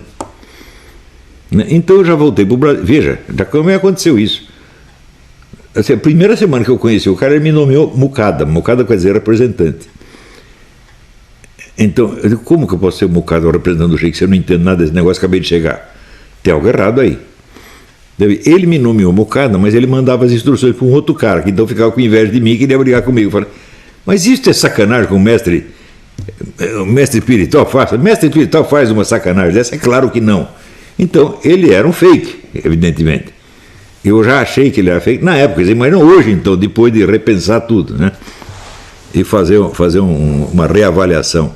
Então eu já voltei para o Brasil. Veja, já como aconteceu isso. Assim, a primeira semana que eu conheci o cara, ele me nomeou Mucada. Mucada quer dizer representante. Então, eu digo, como que eu posso ser mucado representando o Sheik se eu não entendo nada desse negócio, acabei de chegar? Tem algo errado aí. Ele me nomeou mucada, mas ele mandava as instruções para um outro cara, que então ficava com inveja de mim e queria brigar comigo. Eu falei, mas isso é sacanagem com o mestre espiritual faz? O mestre espiritual faz uma sacanagem dessa? É claro que não. Então, ele era um fake, evidentemente. Eu já achei que ele era fake na época, mas não hoje, então, depois de repensar tudo, né? E fazer uma reavaliação.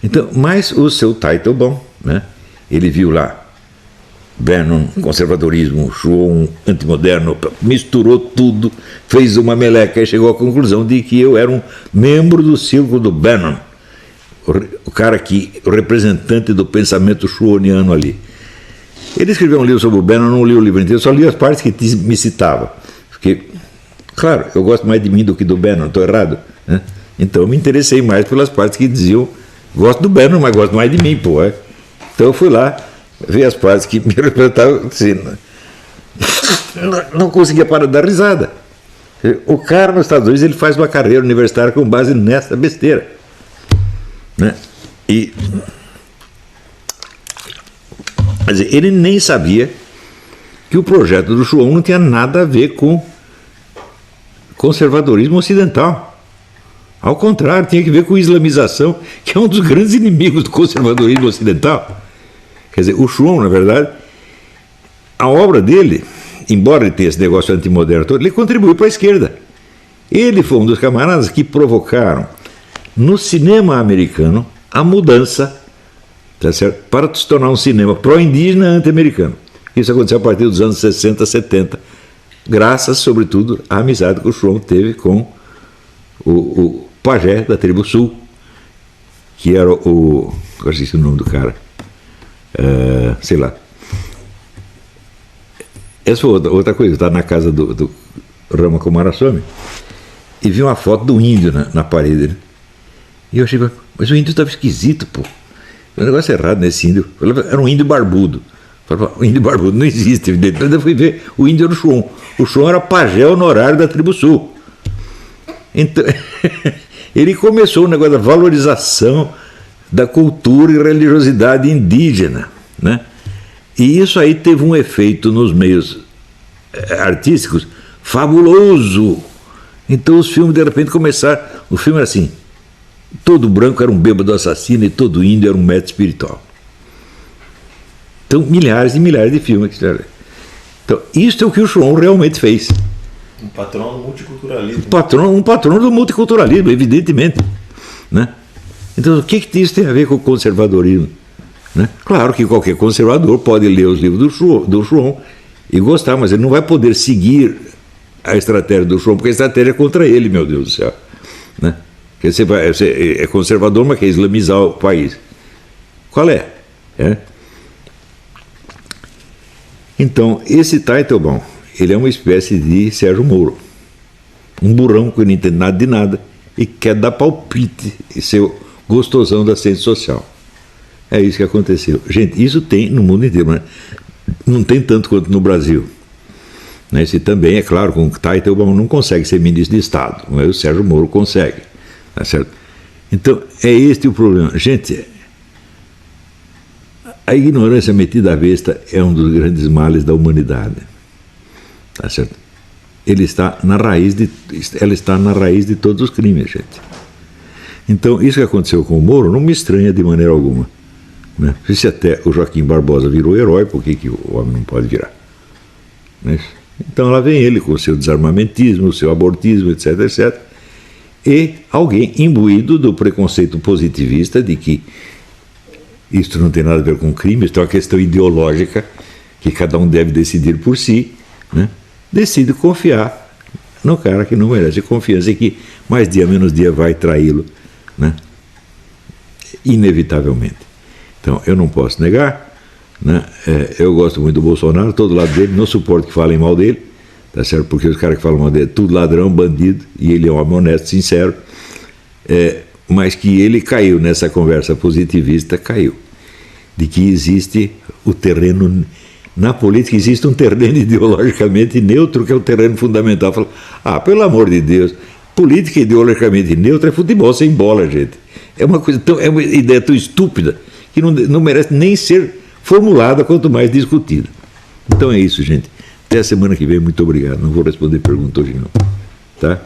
Então, mas o seu Teitelbaum, né? Ele viu lá Bannon, conservadorismo, Schwann, antimoderno, misturou tudo, fez uma meleca e chegou à conclusão de que eu era um membro do círculo do Bannon, o cara o representante do pensamento schwanniano ali. Ele escreveu um livro sobre o Bannon, não li o livro inteiro, só li as partes que me citava. Porque, claro, eu gosto mais de mim do que do Bannon, estou errado, né? Então eu me interessei mais pelas partes que diziam, gosto do Bannon, mas gosto mais de mim, pô. Então eu fui lá, ver as partes que me representavam, assim, não conseguia parar de dar risada. O cara nos Estados Unidos ele faz uma carreira universitária com base nessa besteira, né? E quer dizer, ele nem sabia que o projeto do Schwann não tinha nada a ver com conservadorismo ocidental. Ao contrário, tinha que ver com islamização, que é um dos grandes inimigos do conservadorismo ocidental. Quer dizer, o Schwann, na verdade, a obra dele, embora ele tenha esse negócio antimoderno todo, ele contribuiu para a esquerda. Ele foi um dos camaradas que provocaram no cinema americano a mudança, tá certo? Para se tornar um cinema pró-indígena anti-americano. Isso aconteceu a partir dos anos 60, 70, graças, sobretudo, à amizade que o Schwann teve com o pajé da tribo sul, que era eu esqueci o nome do cara. Sei lá. Essa foi outra coisa. Eu estava na casa do Rama Coomaraswamy e vi uma foto do índio na parede, né? E eu achei, mas o índio estava esquisito, pô. O negócio errado nesse índio. Era um índio barbudo. O índio barbudo não existe, evidentemente. Eu fui ver, o índio era o Schwann. O Schwann era pajé honorário da tribo sul. Então, ele começou o negócio da valorização da cultura e religiosidade indígena, né? E isso aí teve um efeito nos meios artísticos fabuloso. Então os filmes de repente começaram, o filme era assim, todo branco era um bêbado assassino e todo índio era um mestre espiritual. Então milhares e milhares de filmes. Então isso é o que o Schwann realmente fez. Um patrão do multiculturalismo. Um patrão do multiculturalismo, evidentemente, né? Então, o que isso tem a ver com o conservadorismo? Né? Claro que qualquer conservador pode ler os livros do Schwann e gostar, mas ele não vai poder seguir a estratégia do Schwann, porque a estratégia é contra ele, meu Deus do céu. Né? Porque você é conservador, mas quer islamizar o país. Qual é? Então, esse Teitelbaum, ele é uma espécie de Sérgio Moro. Um burrão que não entende nada de nada e quer dar palpite e ser gostosão da ciência social. É isso que aconteceu. Gente, isso tem no mundo inteiro, mas não tem tanto quanto no Brasil. Esse também, é claro, com o Teitelbaum não consegue ser ministro de Estado, mas o Sérgio Moro consegue. Tá certo? Então, é este o problema. Gente, a ignorância metida à besta é um dos grandes males da humanidade. Tá certo? Ela está na raiz de todos os crimes, gente. Então, isso que aconteceu com o Moro não me estranha de maneira alguma. Né? Se até o Joaquim Barbosa virou herói, por que o homem não pode virar? Né? Então, lá vem ele com o seu desarmamentismo, o seu abortismo, etc, etc. E alguém imbuído do preconceito positivista de que isso não tem nada a ver com crime, isso é uma questão ideológica que cada um deve decidir por si, né? Decide confiar no cara que não merece confiança e que mais dia menos dia vai traí-lo, né? Inevitavelmente. Então eu não posso negar, né? Eu gosto muito do Bolsonaro, todo lado dele, não suporto que falem mal dele, tá certo? Porque os caras que falam mal dele, tudo ladrão, bandido, e ele é um homem honesto, sincero, mas que ele caiu nessa conversa positivista, caiu, de que existe o terreno. Na política existe um terreno ideologicamente neutro, que é o terreno fundamental. Fala, pelo amor de Deus, política ideologicamente neutra é futebol sem bola, gente. É uma coisa é uma ideia tão estúpida que não merece nem ser formulada, quanto mais discutida. Então é isso, gente. Até a semana que vem, muito obrigado. Não vou responder pergunta hoje não. Tá?